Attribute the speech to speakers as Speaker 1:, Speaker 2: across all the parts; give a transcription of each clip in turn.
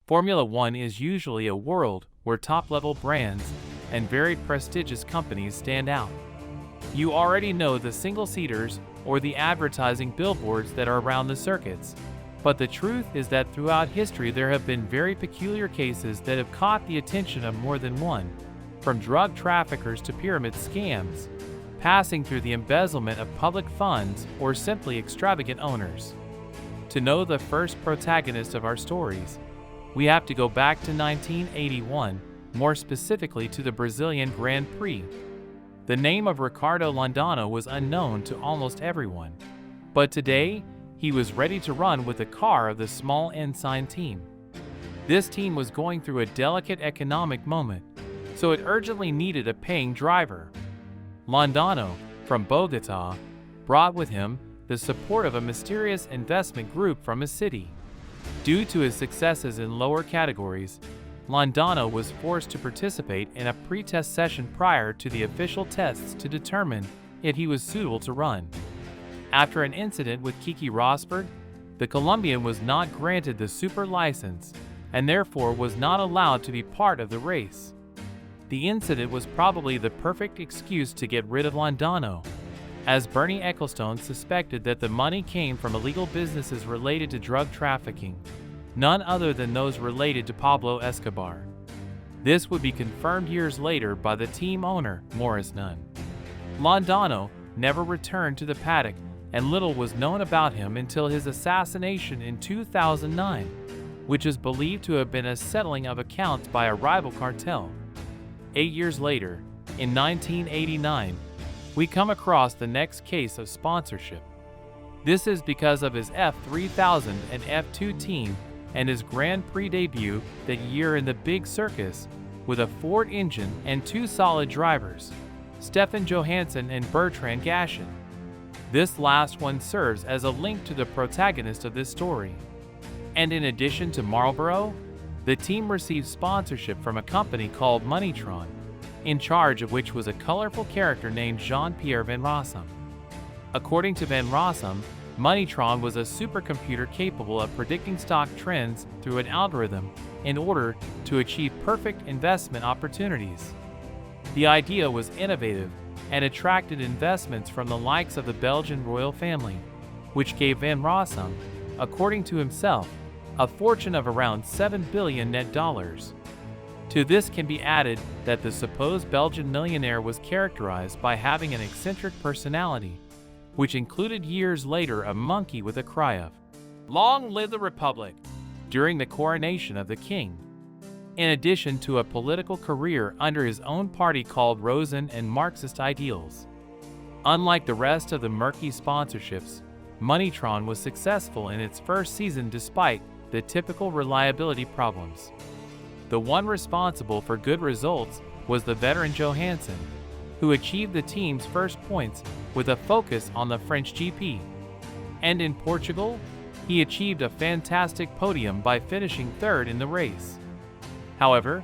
Speaker 1: Formula One is usually a world where top-level brands and very prestigious companies stand out. You already know the single-seaters or the advertising billboards that are around the circuits. But the truth is that throughout history there have been very peculiar cases that have caught the attention of more than one, from drug traffickers to pyramid scams, passing through the embezzlement of public funds or simply extravagant owners. To know the first protagonist of our stories, we have to go back to 1981, more specifically to the Brazilian Grand Prix. The name of Ricardo Londano was unknown to almost everyone, but today he was ready to run with the car of the small Ensign team. This team was going through a delicate economic moment, so it urgently needed a paying driver. Londano, from Bogotá, brought with him the support of a mysterious investment group from his city. Due to his successes in lower categories, Londano was forced to participate in a pre-test session prior to the official tests to determine if he was suitable to run. After an incident with Keke Rosberg, the Colombian was not granted the super license and therefore was not allowed to be part of the race. The incident was probably the perfect excuse to get rid of Londano, as Bernie Ecclestone suspected that the money came from illegal businesses related to drug trafficking, none other than those related to Pablo Escobar. This would be confirmed years later by the team owner, Maurice Nunn. Londano never returned to the paddock, and little was known about him until his assassination in 2009, which is believed to have been a settling of accounts by a rival cartel. 8 years later, in 1989, we come across the next case of sponsorship. This is because of his F3000 and F2 team and his Grand Prix debut that year in the big circus with a Ford engine and two solid drivers, Stefan Johansson and Bertrand Gachin. This last one serves as a link to the protagonist of this story. And in addition to Marlboro, the team received sponsorship from a company called Moneytron, in charge of which was a colorful character named Jean-Pierre Van Rossum. According to Van Rossum, Moneytron was a supercomputer capable of predicting stock trends through an algorithm in order to achieve perfect investment opportunities. The idea was innovative and attracted investments from the likes of the Belgian royal family, which gave Van Rossum, according to himself, a fortune of around $7 billion net dollars. To this can be added that the supposed Belgian millionaire was characterized by having an eccentric personality, which included years later a monkey with a cry of, "Long live the Republic," during the coronation of the king. In addition to a political career under his own party called Rosen and Marxist ideals. Unlike the rest of the murky sponsorships, Moneytron was successful in its first season despite the typical reliability problems. The one responsible for good results was the veteran Johansson, who achieved the team's first points with a focus on the French GP. And in Portugal, he achieved a fantastic podium by finishing third in the race. However,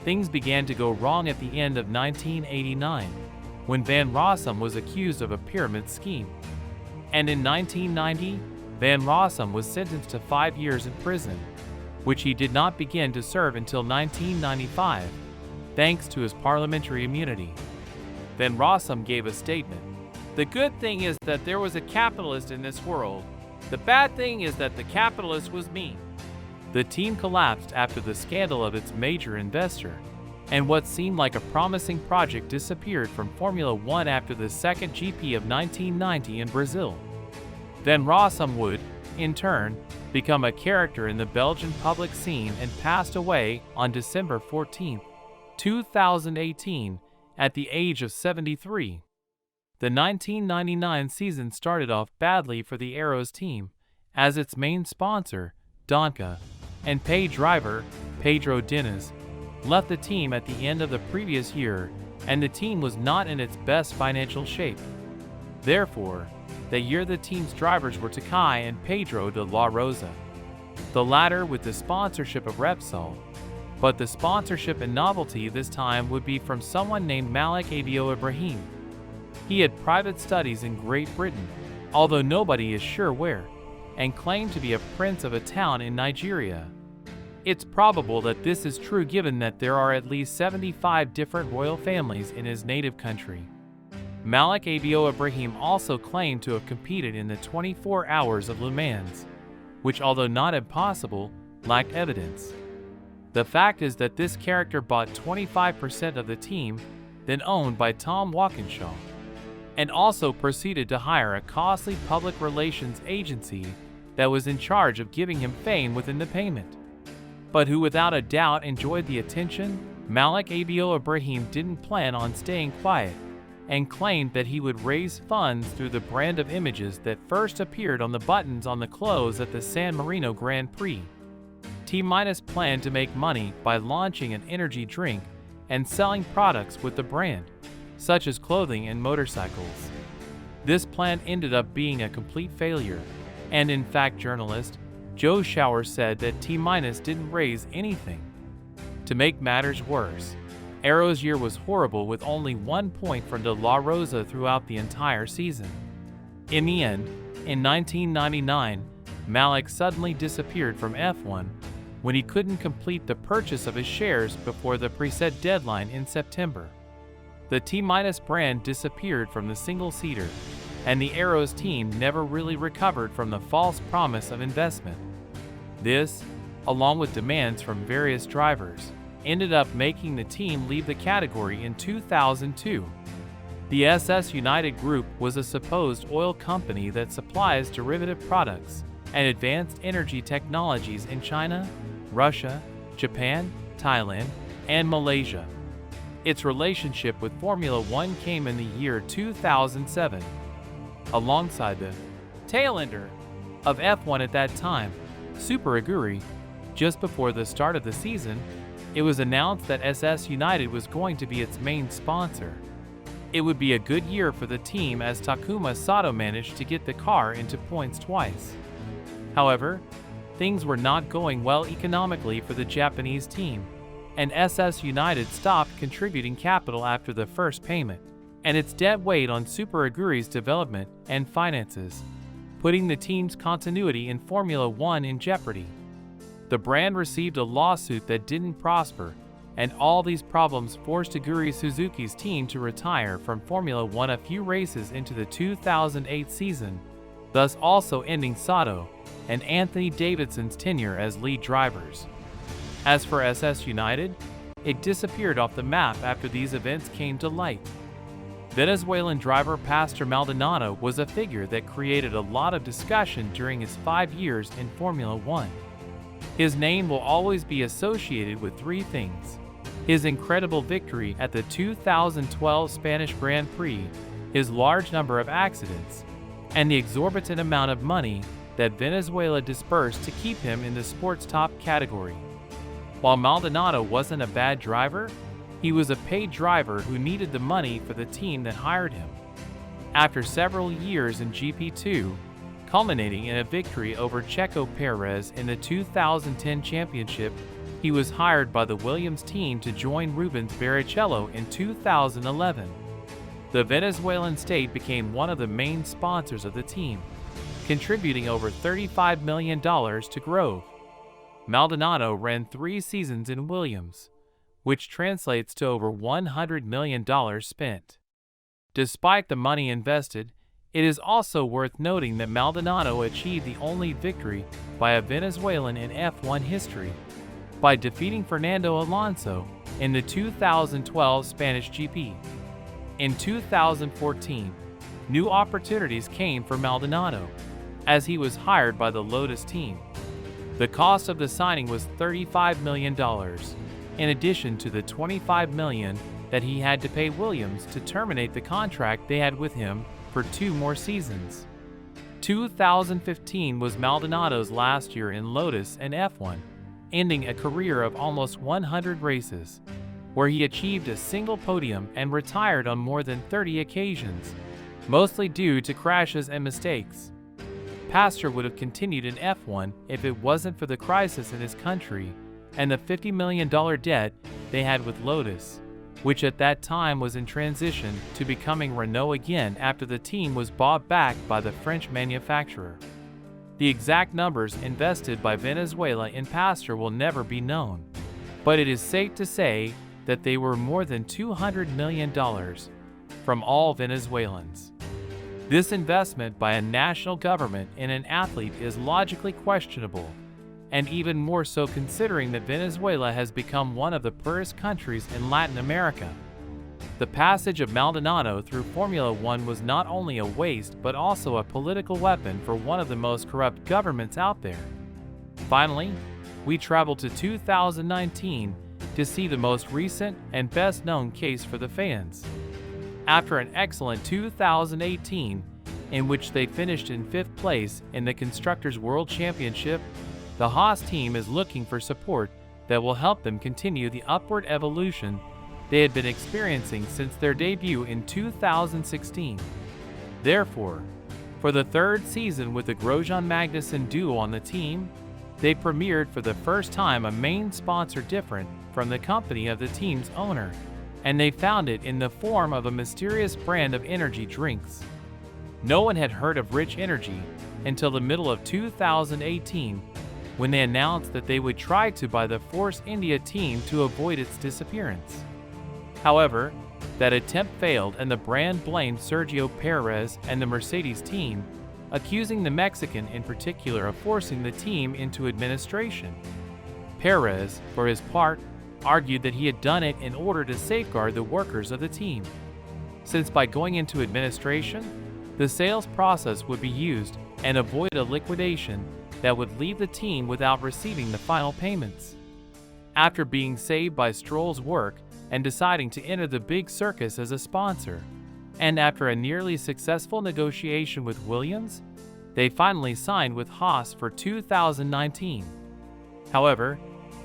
Speaker 1: things began to go wrong at the end of 1989, when Van Rossum was accused of a pyramid scheme. And in 1990, Van Rossum was sentenced to 5 years in prison, which he did not begin to serve until 1995, thanks to his parliamentary immunity. Van Rossum gave a statement. "The good thing is that there was a capitalist in this world. The bad thing is that the capitalist was me." The team collapsed after the scandal of its major investor, and what seemed like a promising project disappeared from Formula One after the second GP of 1990 in Brazil. Van Rossum would, in turn, become a character in the Belgian public scene and passed away on December 14, 2018, at the age of 73. The 1999 season started off badly for the Arrows team, as its main sponsor, Donka, and paid driver, Pedro Diniz, left the team at the end of the previous year, and the team was not in its best financial shape. Therefore, that year the team's drivers were Takai and Pedro de la Rosa, the latter with the sponsorship of Repsol, but the sponsorship and novelty this time would be from someone named Malik Avio Ibrahim. He had private studies in Great Britain, although nobody is sure where, and claimed to be a prince of a town in Nigeria. It's probable that this is true given that there are at least 75 different royal families in his native country. Malik Abio Ibrahim also claimed to have competed in the 24 Hours of Le Mans, which, although not impossible, lacked evidence. The fact is that this character bought 25% of the team, then owned by Tom Walkinshaw, and also proceeded to hire a costly public relations agency that was in charge of giving him fame within the payment. But who without a doubt enjoyed the attention, Malik Abio Ibrahim didn't plan on staying quiet, and claimed that he would raise funds through the brand of images that first appeared on the buttons on the clothes at the San Marino Grand Prix. T- planned to make money by launching an energy drink and selling products with the brand, such as clothing and motorcycles. This plan ended up being a complete failure, and in fact journalist Joe Shower said that T- didn't raise anything. To make matters worse, Arrow's year was horrible with only 1 point from De La Rosa throughout the entire season. In the end, in 1999, Malik suddenly disappeared from F1 when he couldn't complete the purchase of his shares before the preset deadline in September. The T- brand disappeared from the single-seater, and the Arrows team never really recovered from the false promise of investment. This, along with demands from various drivers, ended up making the team leave the category in 2002. The SS United Group was a supposed oil company that supplies derivative products and advanced energy technologies in China, Russia, Japan, Thailand, and Malaysia. Its relationship with Formula One came in the year 2007. Alongside the tailender of F1 at that time, Super Aguri, just before the start of the season, it was announced that SS United was going to be its main sponsor. It would be a good year for the team as Takuma Sato managed to get the car into points twice. However, things were not going well economically for the Japanese team, and SS United stopped contributing capital after the first payment, and its debt weighed on Super Aguri's development and finances, putting the team's continuity in Formula One in jeopardy. The brand received a lawsuit that didn't prosper, and all these problems forced Aguri Suzuki's team to retire from Formula One a few races into the 2008 season, thus also ending Sato and Anthony Davidson's tenure as lead drivers. As for SS United, it disappeared off the map after these events came to light. Venezuelan driver Pastor Maldonado was a figure that created a lot of discussion during his 5 years in Formula One. His name will always be associated with three things: his incredible victory at the 2012 Spanish Grand Prix, his large number of accidents, and the exorbitant amount of money that Venezuela dispersed to keep him in the sport's top category. While Maldonado wasn't a bad driver, he was a paid driver who needed the money for the team that hired him. After several years in GP2, culminating in a victory over Checo Perez in the 2010 championship, he was hired by the Williams team to join Rubens Barrichello in 2011. The Venezuelan state became one of the main sponsors of the team, contributing over $35 million to Grove. Maldonado ran 3 seasons in Williams, which translates to over $100 million spent. Despite the money invested, it is also worth noting that Maldonado achieved the only victory by a Venezuelan in F1 history, by defeating Fernando Alonso in the 2012 Spanish GP. In 2014, new opportunities came for Maldonado, as he was hired by the Lotus team. The cost of the signing was $35 million, in addition to the $25 million that he had to pay Williams to terminate the contract they had with him for 2 more seasons. 2015 was Maldonado's last year in Lotus and F1, ending a career of almost 100 races, where he achieved a single podium and retired on more than 30 occasions, mostly due to crashes and mistakes. Pastor would have continued in F1 if it wasn't for the crisis in his country and the $50 million debt they had with Lotus, which at that time was in transition to becoming Renault again after the team was bought back by the French manufacturer. The exact numbers invested by Venezuela in Pastor will never be known, but it is safe to say that they were more than $200 million from all Venezuelans. This investment by a national government in an athlete is logically questionable, and even more so considering that Venezuela has become one of the poorest countries in Latin America. The passage of Maldonado through Formula One was not only a waste but also a political weapon for one of the most corrupt governments out there. Finally, we travel to 2019 to see the most recent and best-known case for the fans. After an excellent 2018, in which they finished in 5th place in the Constructors' World Championship, the Haas team is looking for support that will help them continue the upward evolution they had been experiencing since their debut in 2016. Therefore, for the 3rd season with the Grosjean Magnussen duo on the team, they premiered for the first time a main sponsor different from the company of the team's owner, and they found it in the form of a mysterious brand of energy drinks. No one had heard of Rich Energy until the middle of 2018, when they announced that they would try to buy the Force India team to avoid its disappearance. However, that attempt failed and the brand blamed Sergio Perez and the Mercedes team, accusing the Mexican in particular of forcing the team into administration. Perez, for his part, argued that he had done it in order to safeguard the workers of the team, since by going into administration, the sales process would be used and avoid a liquidation that would leave the team without receiving the final payments. After being saved by Stroll's work and deciding to enter the big circus as a sponsor, and after a nearly successful negotiation with Williams, they finally signed with Haas for 2019. However,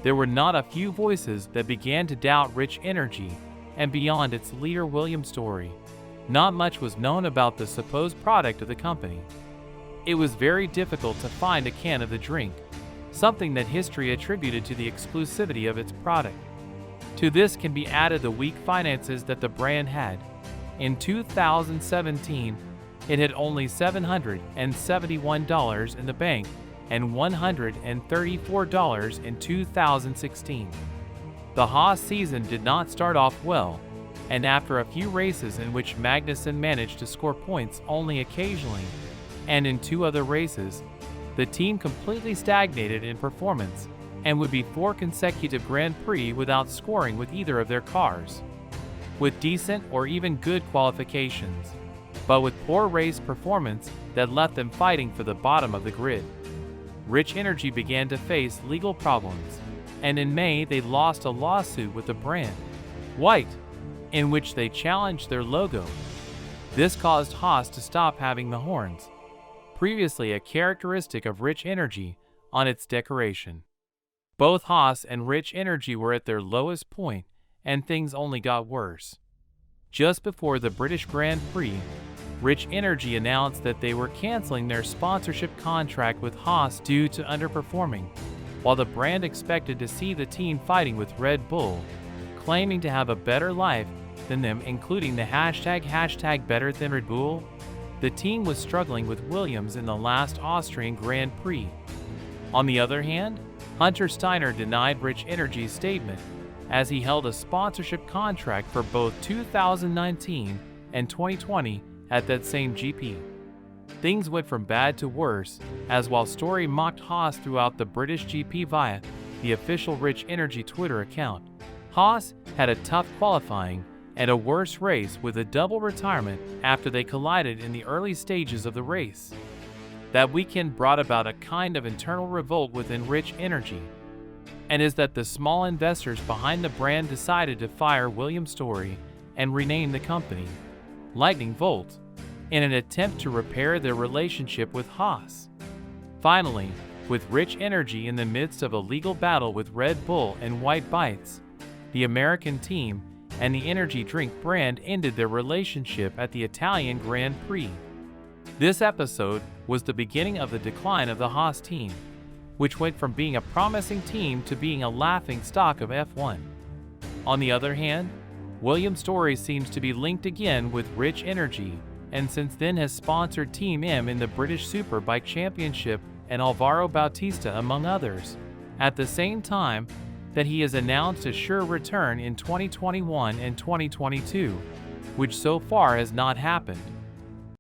Speaker 1: there were not a few voices that began to doubt Rich Energy, and beyond its leader Williams' story, not much was known about the supposed product of the company. It was very difficult to find a can of the drink, something that history attributed to the exclusivity of its product. To this can be added the weak finances that the brand had. In 2017, it had only $771 in the bank and $134 in 2016. The Haas season did not start off well, and after a few races in which Magnussen managed to score points only occasionally, and in 2 other races, the team completely stagnated in performance and would be 4 consecutive Grand Prix without scoring with either of their cars, with decent or even good qualifications, but with poor race performance that left them fighting for the bottom of the grid. Rich Energy began to face legal problems, and in May they lost a lawsuit with the brand, White, in which they challenged their logo. This caused Haas to stop having the horns, previously a characteristic of Rich Energy, on its decoration. Both Haas and Rich Energy were at their lowest point, and things only got worse. Just before the British Grand Prix, Rich Energy announced that they were canceling their sponsorship contract with Haas due to underperforming, while the brand expected to see the team fighting with Red Bull, claiming to have a better life than them, including the hashtag better than Red Bull. The team was struggling with Williams in the last Austrian Grand Prix. On the other hand, Hunter Steiner denied Rich Energy's statement, as he held a sponsorship contract for both 2019 and 2020 at that same GP. Things went from bad to worse, as while Story mocked Haas throughout the British GP via the official Rich Energy Twitter account, Haas had a tough qualifying and a worse race with a double retirement after they collided in the early stages of the race. That weekend brought about a kind of internal revolt within Rich Energy, and is that the small investors behind the brand decided to fire William Story and rename the company Lightning Bolt in an attempt to repair their relationship with Haas. Finally, with Rich Energy in the midst of a legal battle with Red Bull and White Bites, the American team and the energy drink brand ended their relationship at the Italian Grand Prix. This episode was the beginning of the decline of the Haas team, which went from being a promising team to being a laughing stock of F1. On the other hand, William Story seems to be linked again with Rich Energy, and since then has sponsored Team M in the British Superbike Championship and Alvaro Bautista, among others, at the same time that he has announced a sure return in 2021 and 2022, which so far has not happened.